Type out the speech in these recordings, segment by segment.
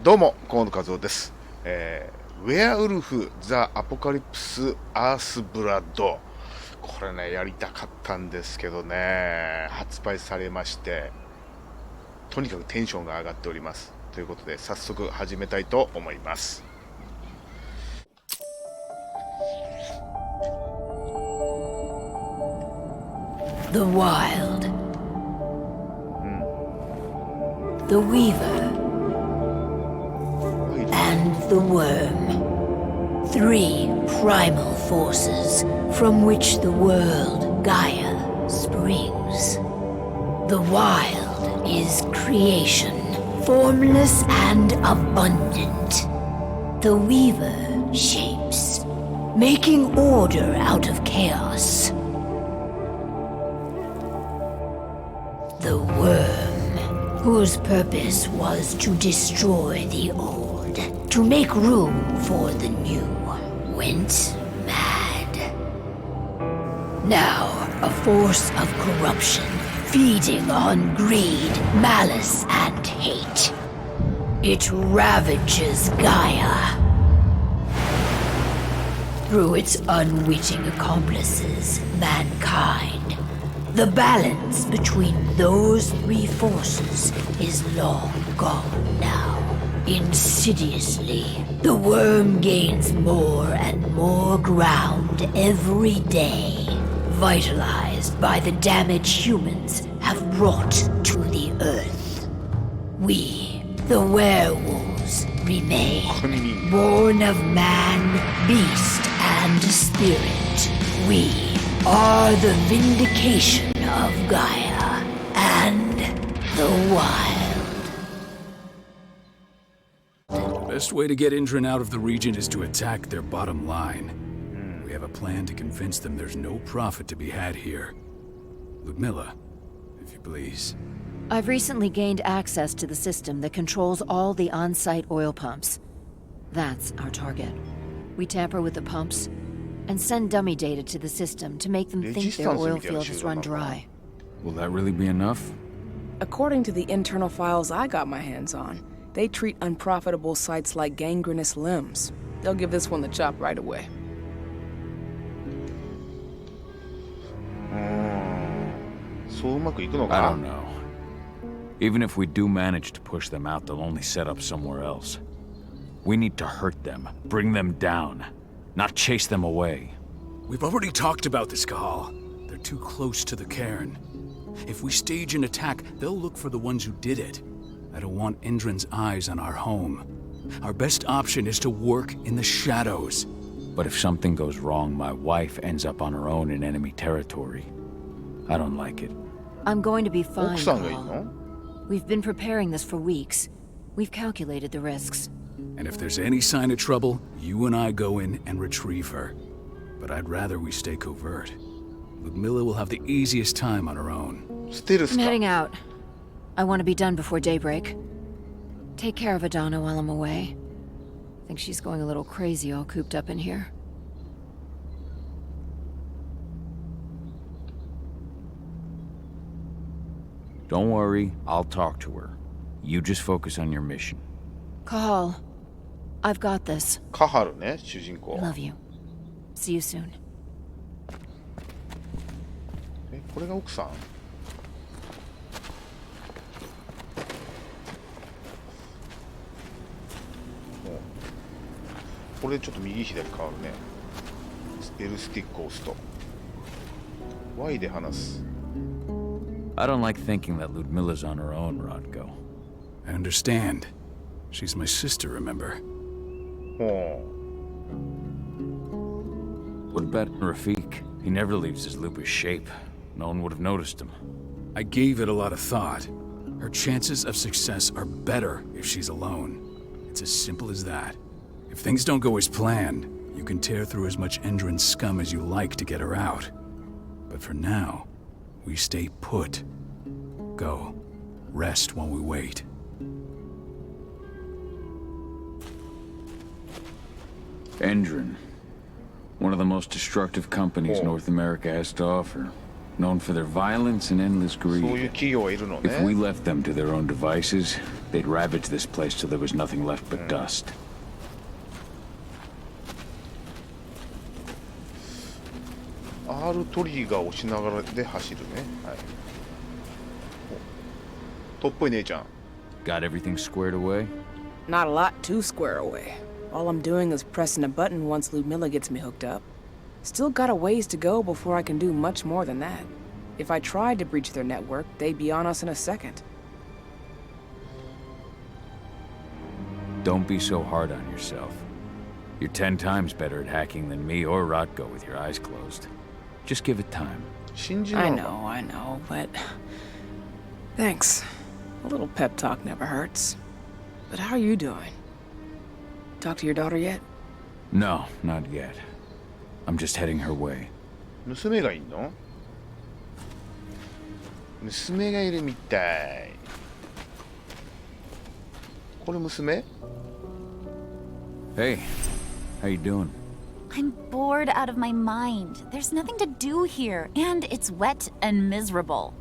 どうも河野和夫です。ウェアウルフザ・アポカリプス・アース・ブラッド、これねやりたかったんですけどね、発売されましてとにかくテンションが上がっております。ということで早速始めたいと思います。The Wild, the Weaver, and the Worm. Three primal forces from which the world Gaia springs. The Wild is creation, formless and abundant. The Weaver shapes, making order out of chaos. The Worm, whose purpose was to destroy the old, to make room for the new, went mad. Now, a force of corruption, feeding on greed, malice, and hate. It ravages Gaia. Through its unwitting accomplices, mankind, the balance between those three forces is long gone now. Insidiously, the worm gains more and more ground every day, vitalized by the damage humans have brought to the earth. We, the werewolves, remain, born of man, beast, and spirit. We are the vindication of Gaia and the Wild. The best way to get Indran out of the region is to attack their bottom line. We have a plan to convince them there's no profit to be had here. Ludmilla, if you please. I've recently gained access to the system that controls all the on-site oil pumps. That's our target. We tamper with the pumps and send dummy data to the system to make them think their oil field has run dry. Will that really be enough? According to the internal files I got my hands on, they treat unprofitable sites like gangrenous limbs. They'll give this one the chop right away. I don't know. Even if we do manage to push them out, they'll only set up somewhere else. We need to hurt them, bring them down, not chase them away. We've already talked about this, Kahal. They're too close to the cairn. If we stage an attack, they'll look for the ones who did it. I don't want Indran's eyes on our home. Our best option is to work in the shadows. But if something goes wrong, my wife ends up on her own in enemy territory. I don't like it. I'm going to be fine, Kahal. We've been preparing this for weeks. We've calculated the risks. And if there's any sign of trouble, you and I go in and retrieve her. But I'd rather we stay covert. Ludmilla will have the easiest time on her own. I'm heading out. I want to be done before daybreak. Take care of Adana while I'm away. I think she's going a little crazy all cooped up in here. Don't worry, I'll talk to her. You just focus on your mission. Kahal, I've got this. カハルね、主人公。 I love you. See you soon. これが奥さん？これちょっと右左変わるね。L スティックを押すと Y で話す。 I don't like thinking that Ludmilla's on her own, Rodko. I understand. She's my sister, remember? ほう。 What about Rafik? He never leaves his lupus shape. No one would have noticed him. I gave it a lot of thought. Her chances of success are better if she's alone. It's as simple as that. If things don't go as planned, you can tear through as much Indran scum as you like to get her out. But for now, we stay put. Go. Rest while we wait. Indran. One of the most destructive companies North America has to offer. Known for their violence and endless そういう greed. 企業がいるの If we ね。 left them to their own devices, They'd ravage this place till there was nothing left but dust. R トリガーを押しながらで走るね。はい。お、とっぽい姉ちゃん。Got everything squared away? Not a lot to square away. All I'm doing is pressing a button once Ludmilla gets me hooked up. Still got a ways to go before I can do much more than that. If I tried to breach their network, they'd be on us in a second. Don't be so hard on yourself. You're 10 times better at hacking than me or Rotko with your eyes closed. Just give it time. I know, but... Thanks. A little pep talk never hurts. But how are you doing? Talk to your daughter yet? No, not yet. I'm just heading her way. 娘がいんの？娘がいるみたい。これ娘？ Hey, how you doing? I'm bored out of my mind. There's nothing to do here, and it's wet and miserable.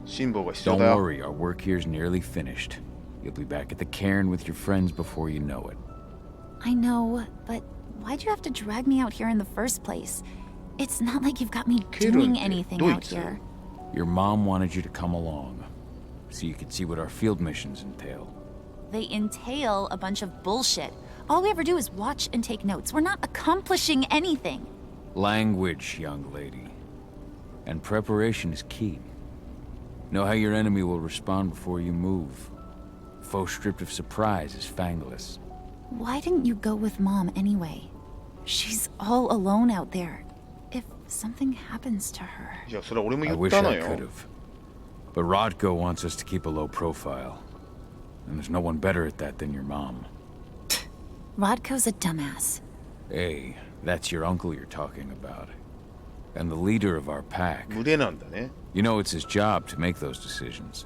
辛抱が必要 Don't だよ。 worry, our work here's nearly finished. You'll be back at the cairn with your friends before you know it. I know, but why'd you have to drag me out here in the first place? It's not like you've got me doing anything out here. Your mom wanted you to come along, so you could see what our field missions entail. They entail a bunch of bullshit. All we ever do is watch and take notes. We're not accomplishing anything. Language, young lady. And preparation is key. Know how your enemy will respond before you move. Faux stripped of surprise is fangless. Why didn't you go with Mom anyway? She's all alone out there. If something happens to her... いや、それは俺も I 言っ wish たの I よ。 could have. But Rodko wants us to keep a low profile. And there's no one better at that than your mom. Rodko's a dumbass. Hey, that's your uncle you're talking about. And the leader of our pack. 腕なんだね。 You know it's his job to make those decisions.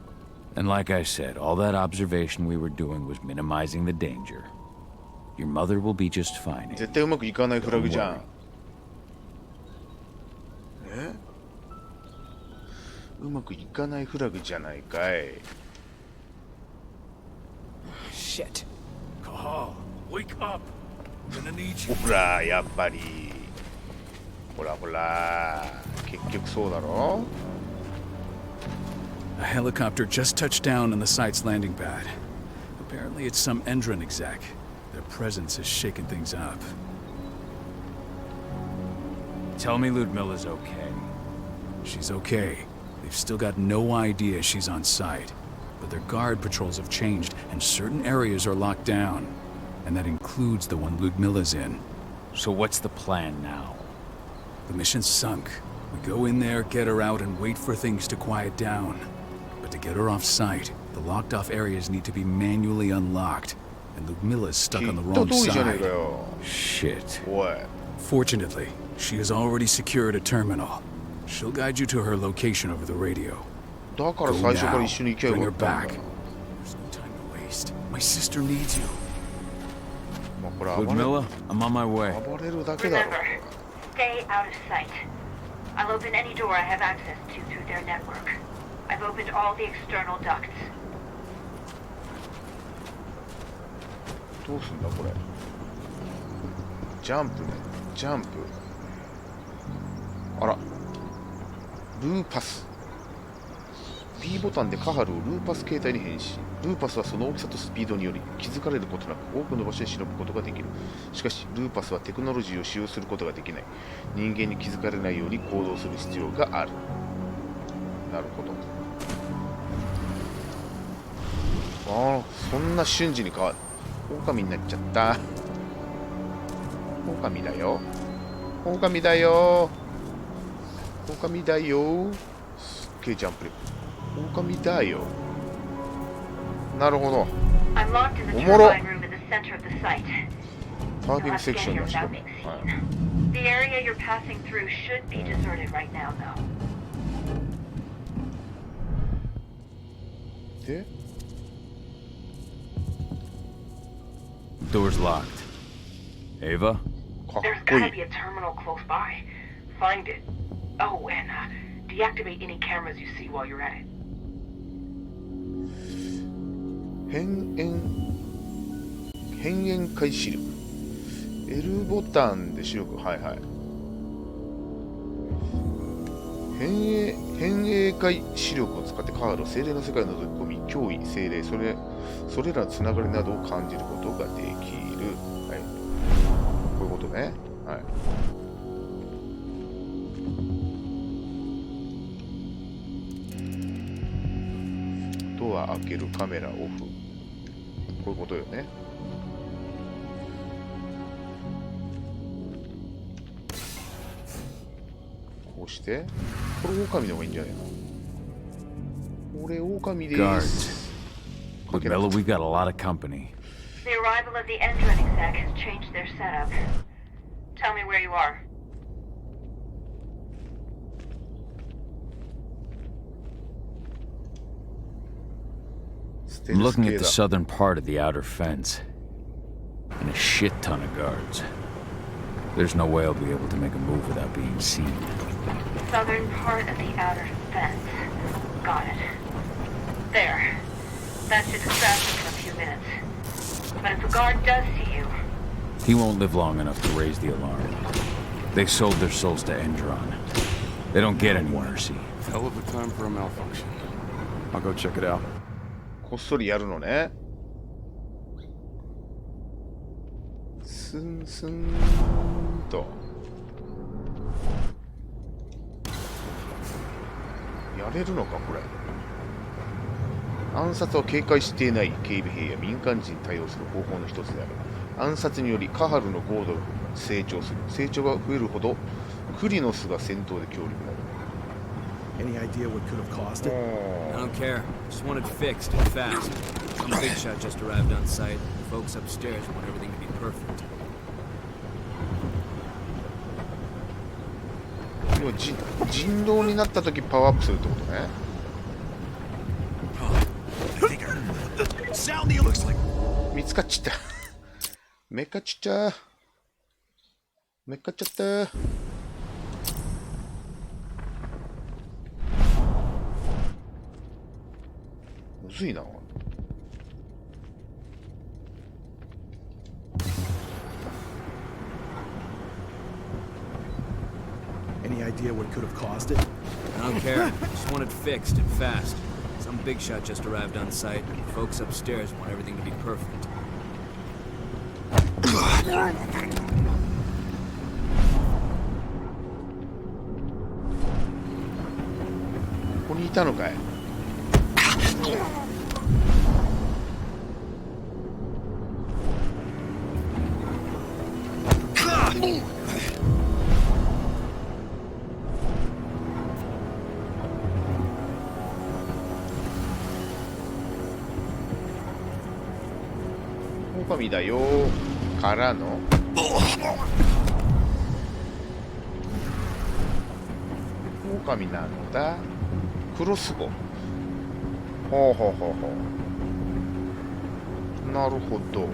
And like I said, all that observation we were doing was minimizing the danger. Your mother will be just fine. 絶対うまくいかないフラグじゃん。うまくいかないフラグじゃないかい。Shit. Kahal, wake up. I'm gonna need you. ほら、やっぱり。ほらほら。結局そうだろ。 A helicopter just touched down on the site's landing pad. Apparently it's some Endron exec. Their presence has shaken things up. Tell me Ludmilla's okay. She's okay. They've still got no idea she's on site. But their guard patrols have changed, and certain areas are locked down. And that includes the one Ludmilla's in. So what's the plan now? The mission's sunk. We go in there, get her out, and wait for things to quiet down. But to get her off site, the locked-off areas need to be manually unlocked. And Ludmilla's stuck on the 言った wrong 通りじゃねえか side. よ。 Shit. おい。 Fortunately, she has already secured a terminal. She'll guide you to her location over the radio. だから Go 最初から now. 一緒に行きゃよ Bring か her ったんだ back. There's no time to waste. My sister needs you. まあこれ暴れ Ludmilla, I'm on my way. 暴れるだけだろ。 Remember, stay out of sight. I'll open any door I have access to through their network. I've opened all the external ducts. どうすんだこれ。ジャンプね。ジャンプ。あら。ルーパス。B ボタンでカハルをルーパス形態に変身。ルーパスはその大きさとスピードにより気づかれることなく多くの場所へ忍ぶことができる。しかし、ルーパスはテクノロジーを使用することができない。人間に気づかれないように行動する必要がある。なるほど。ああ、そんな瞬時に変わる。狼になっちゃった。狼だよ。狼だよ。狼だよ。すっげえジャンプ力。狼だよ。なるほど。 I'm locked in the おもろ。 turbine room in the center of the site. パーキン You'll グ have セ to ク get ション here だしか without も。 being は seen. The area you're passing through should be deserted right now, though. い。で、 Door's locked. Ava? かっ There's こい gotta い。 be a terminal close by. Find it. Oh, and deactivate any cameras you see while you're at it. 変幻界視力。L ボタンで視力、はいはい。変影界視力を使ってカードを精霊の世界を覗き込み、脅威、精霊、それらのつながりなどを感じることができる。はい。こういうことね。はい。ドア開ける、カメラオフ。こういうことよね。こうして、これ狼の方がいいんじゃないの？これ狼です。With Miller, we got a lot of company. The arrival of the Endron exec has changed their setup. Tell me where you are. I'm looking at the southern part of the outer fence. And a shit ton of guards. There's no way I'll be able to make a move without being seen. Southern part of the outer fence. Got it. There. That should distract him for a few minutes. But if a guard does see you... He won't live long enough to raise the alarm. They sold their souls to Endron. They don't get any mercy. Hell of a time for a malfunction. I'll go check it out. こっそりやるのね。スンスンと。やれるのか、これ。暗殺は警戒していない警備兵や民間人に対応する方法の一つである。暗殺によりカハルのゴードが成長する。成長が増えるほどクリノスが戦闘で強力になる。Any idea what could have caused it? I don't care. Just want it fixed and fast. Some big shot just arrived on site. The folks upstairs want everything to be perfect. 人狼になった時パワーアップするってことね。見つかっちゃった。めっかっちゃった。めっかっちゃった。むずいな。Any idea what could have caused it? I don't care. Just want it fixed and fast. Some big shot just arrived on site. The folks upstairs want everything to be perfect. ここにいたのかい。狼だよからの狼なんだ。クロスボウ。ほうほうほうほう。なるほど。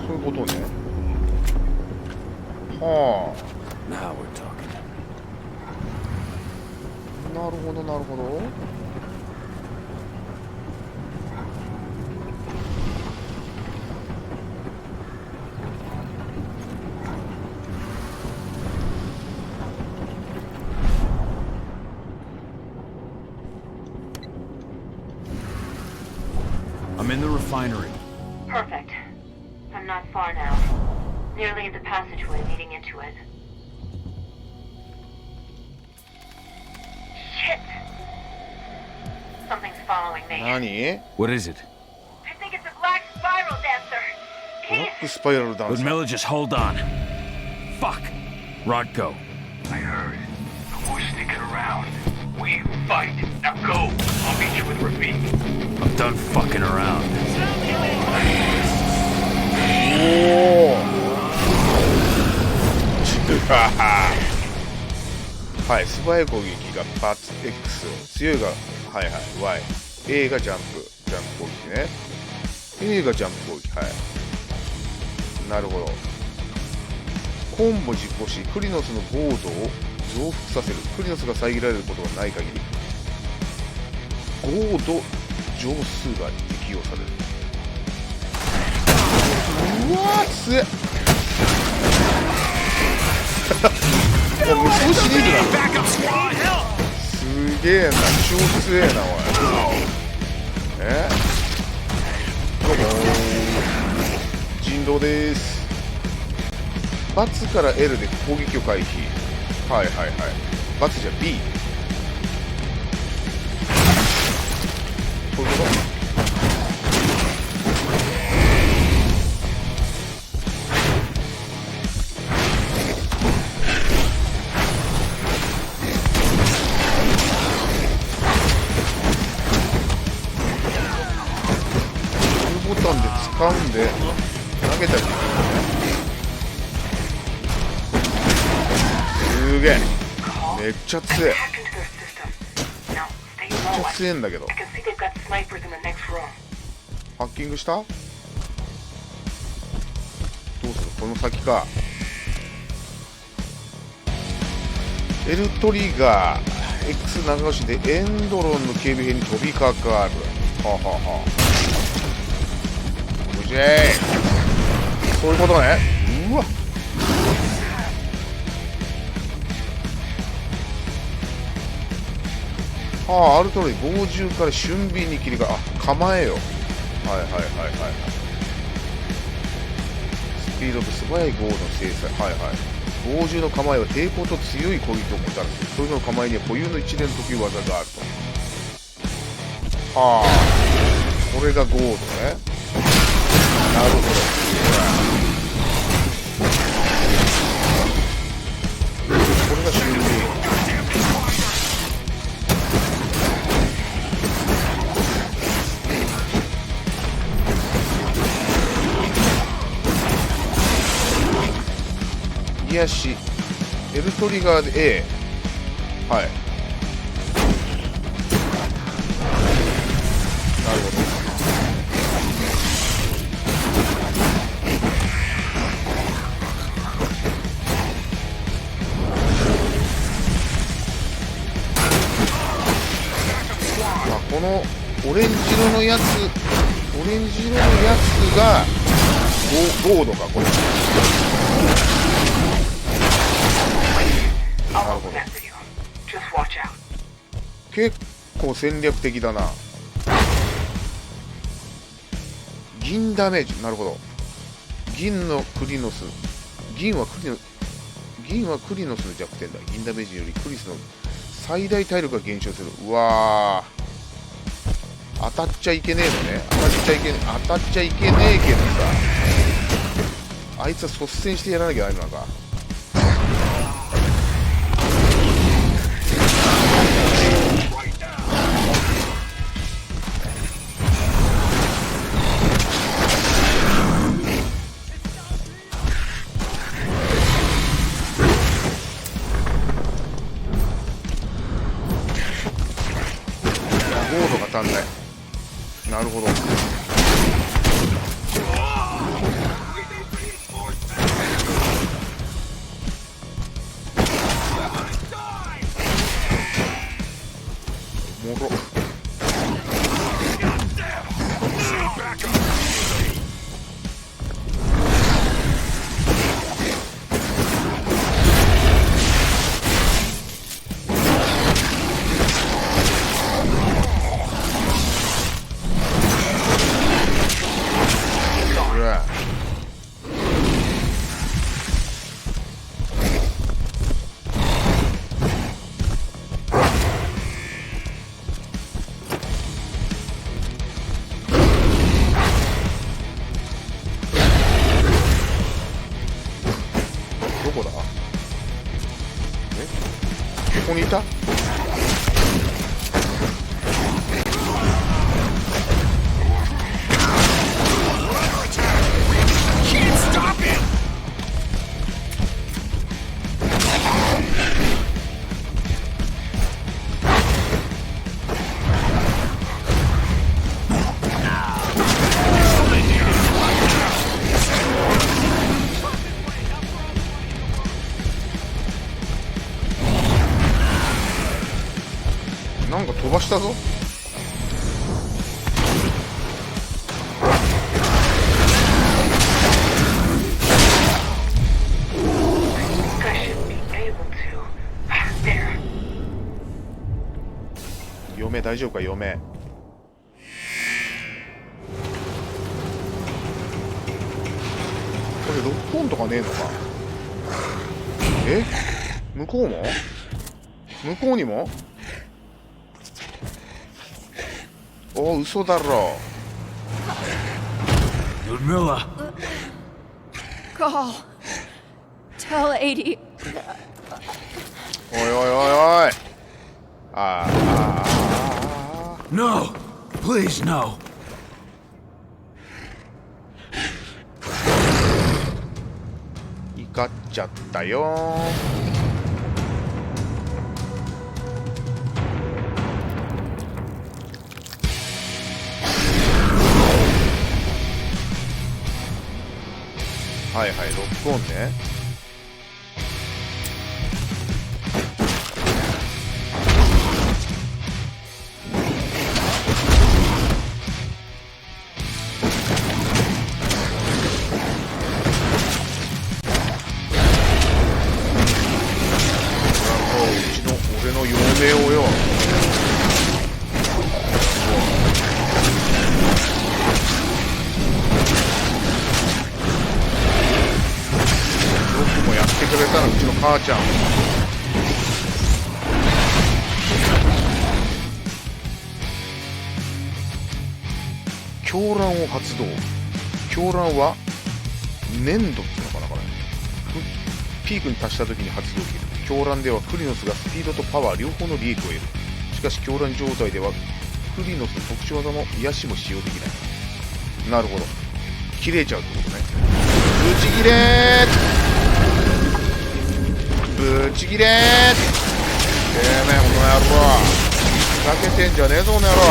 そういうことね。はあ。Now we're talking. なるほどなるほど。I'm in the refinery. Perfect. I'm not far now. Nearly at the passageway leading into it. Shit! Something's following me. 何？ What is it? I think it's a black spiral dancer. ブラックスパイラルダン But サー。 Miller, just hold on. Fuck. Rodko. I heard. Who's sticking around? We fight. Now go. I'll meet you with Rafik. I'm done fucking around. おお。はい、素早い攻撃がバツ X、強いがはいはい Y、A がジャンプ攻撃ね。A がジャンプ攻撃、はい。なるほど。コンボ実行し、クリノスのゴードを増幅させる。クリノスが遮られることがない限り5度乗数が適用される。うわー強えもう無双シリーズだ。すげえな、超強えなおい。どうも人狼です。×から L で攻撃を回避。はいはいはい。×じゃ B。そういうこと。ボタンで掴んで投げたり。すげえ、めっちゃ強え。めっちゃ強えんだけど。ハッキングした？どうする？この先か。L トリガー X 長押しでエンドロンの警備兵に飛びかかる。はあはあはあ。無事そういうことね。うわはあ、アルトロイ防銃から俊敏に切り替え、あ、構えよ。はいはいはいはい。スピードと素早いゴーの制裁。はいはい。防銃の構えは抵抗と強い攻撃をもたらす。それぞれの構えには固有の一連の時技があると。はあ、これがゴードね。なるほど。これが俊敏。癒し L トリガーで A。 はい、なるほど。まあ、このオレンジ色のやつがゴードか、これ。なるほど。結構戦略的だな。銀ダメージ。なるほど。銀はクリノスの弱点だ。銀ダメージによりクリスの最大体力が減少する。うわー、当たっちゃいけねえのね。当たっちゃいけねえけどさ、あいつは率先してやらなきゃダメなのか。ゴードが足んない。なるほど。もろ。なんか飛ばしたぞ。嫁大丈夫か嫁。これロックオンとかねえのか。え、向こうも向こうにも。お、嘘だろ。Ludmilla. Call. Tell 80. おいおいおいおい。No! Please, no! 怒っちゃったよ。はいはい、ロックオンね。俺の嫁をよ。僕もやってくれたの、うちの母ちゃん。狂乱を発動。狂乱は粘土ってのかな、これ。ピークに達した時に発動できる。狂乱ではクリノスがスピードとパワー両方の利益を得る。しかし狂乱状態ではクリノスの特殊技の癒しも使用できない。なるほど、切れちゃうってことね。ブチギレー、ブチギレー。てめえこの野郎、ふざけてんじゃねえぞこの野郎。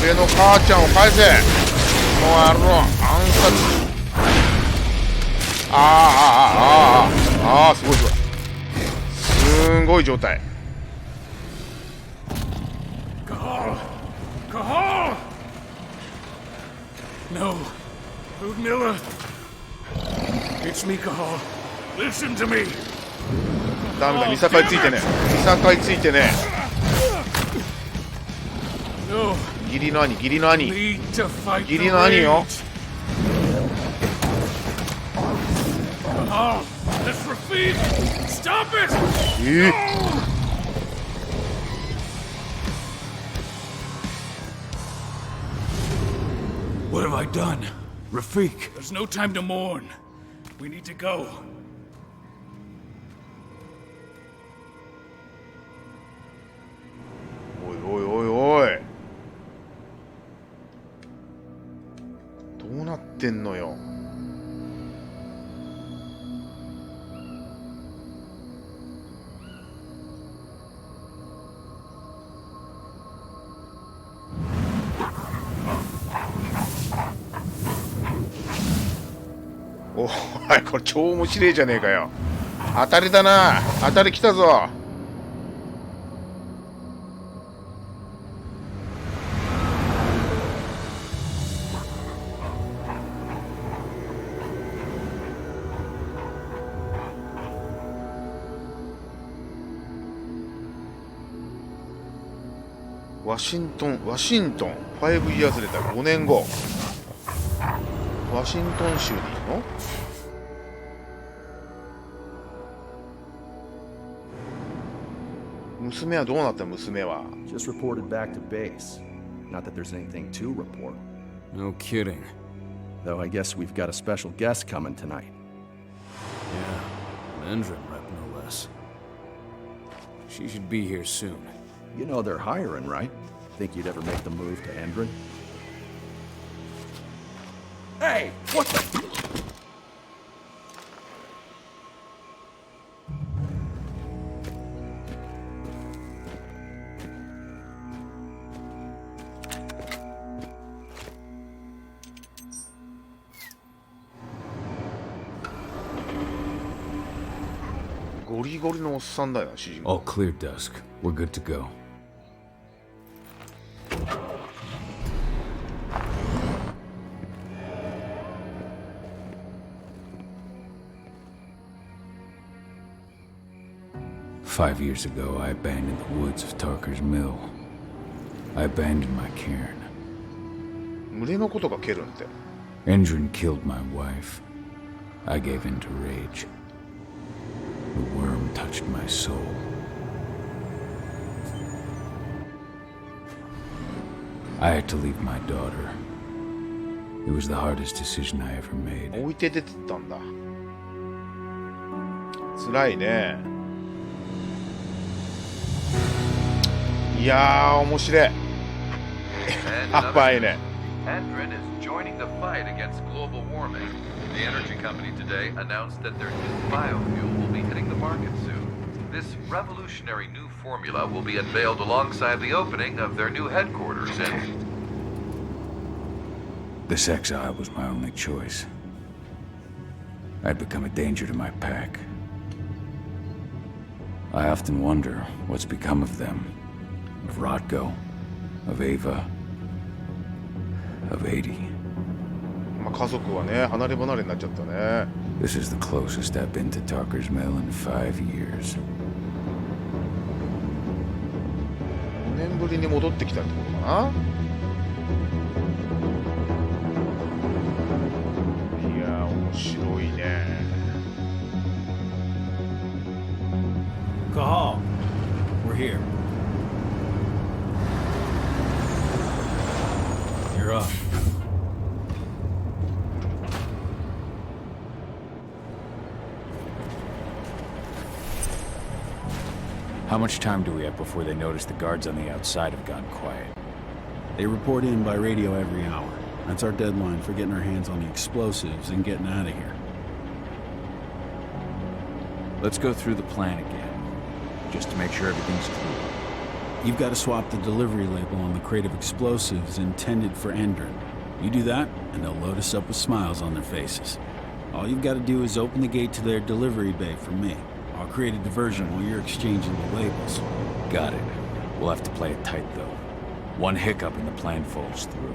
俺の母ちゃんを返せこの野郎。暗殺。すごいすごい。すんごい状態。No, Ludmilla. It's me, Cahal. Listen to me. ダメだ、見境ついてね。見境ついてね。義理の兄、義理の兄、義理の兄よ。What have I done? Rafik, there's no time to mourn. We need to go. おいおいおいおい。どうなってんのよ。おい、これ超面白いじゃねえかよ。当たりだな。当たり来たぞ。ワシントン、5 years レター、5年後。ワシントン州にいるの？娘はどうなった？娘は。Just reported back to base. Not that there's anything to report. No kidding. Though I guess we've got a special guest coming tonight. Yeah, an Endrin rep no less. She should be here soon. You know they're hiring, right? Think you'd ever make the move to Endrin? Hey, what the? ゴリゴリのおっさんだよな、主人公。 All clear, Dusk. We're good to go. Five years ago, I abandoned the woods of Tarker's Mill. I abandoned my cairn. 群れのことがケルンって。Endrin killed my wife. I gave in to rage. The worm touched my soul. I had to leave my daughter. It was the hardest decision I ever made. 置いて出てったんだ。辛いね。いやー、面白い。やばいね。Endrin is joining the fight against global warming. The energy company today announced that their new biofuel will be hitting the market soon. This revolutionary new formula will be unveiled alongside the opening of their new headquarters in... This exile was my only choice. I'd become a danger to my pack. I often wonder what's become of them. Of Rodko, of Ava, of 80. まあ家族はね、離れ離れになっちゃったね。This is the closest I've been to Tarker's Mill in 5 years. 5年ぶりに戻ってきたってことかな。いやー、面白いね。Cahal, we're here. You're up. How much time do we have before they notice the guards on the outside have gone quiet? They report in by radio every hour. That's our deadline for getting our hands on the explosives and getting out of here. Let's go through the plan again, just to make sure everything's clear. You've got to swap the delivery label on the crate of explosives intended for Endrin. You do that, and they'll load us up with smiles on their faces. All you've got to do is open the gate to their delivery bay for me. I'll create a diversion while you're exchanging the labels. Got it. We'll have to play it tight, though. One hiccup and the plan falls through.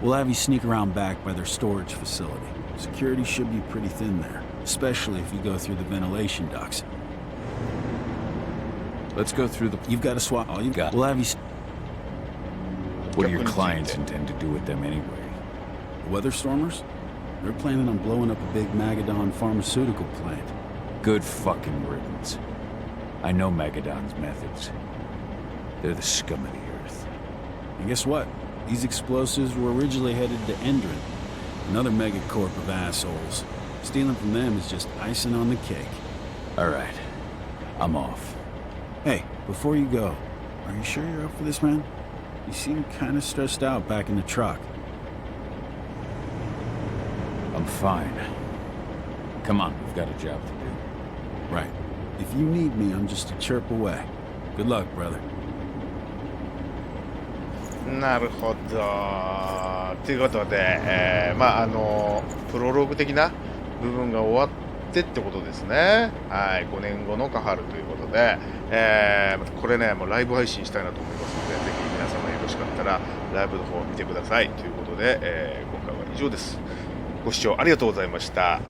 We'll have you sneak around back by their storage facility. Security should be pretty thin there, especially if you go through the ventilation ducts. Let's go through the... You've got to swap... All you've got... We'll have you... What do your clients intend to do with them anyway? The Weatherstormers? They're planning on blowing up a big Magadon pharmaceutical plant. Good fucking riddance. I know Magadon's methods. They're the scum of the earth. And guess what? These explosives were originally headed to Endrin, another megacorp of assholes. Stealing from them is just icing on the cake. All right. I'm off. Hey, before you go, are you sure you're up for this, man? You seem kind of stressed out back in the truck. I'm fine. Come on, we've got a job to do. Right. If you need me, I'm just a chirp away. Good luck, brother. なるほど。ということで、まあプロローグ的な部分が終わってってことですね。はい、5年後のカハルということで、これね、もうライブ配信したいなと思いますので、ぜひ皆様よろしかったらライブの方を見てくださいということで、今回は以上です。ご視聴ありがとうございました。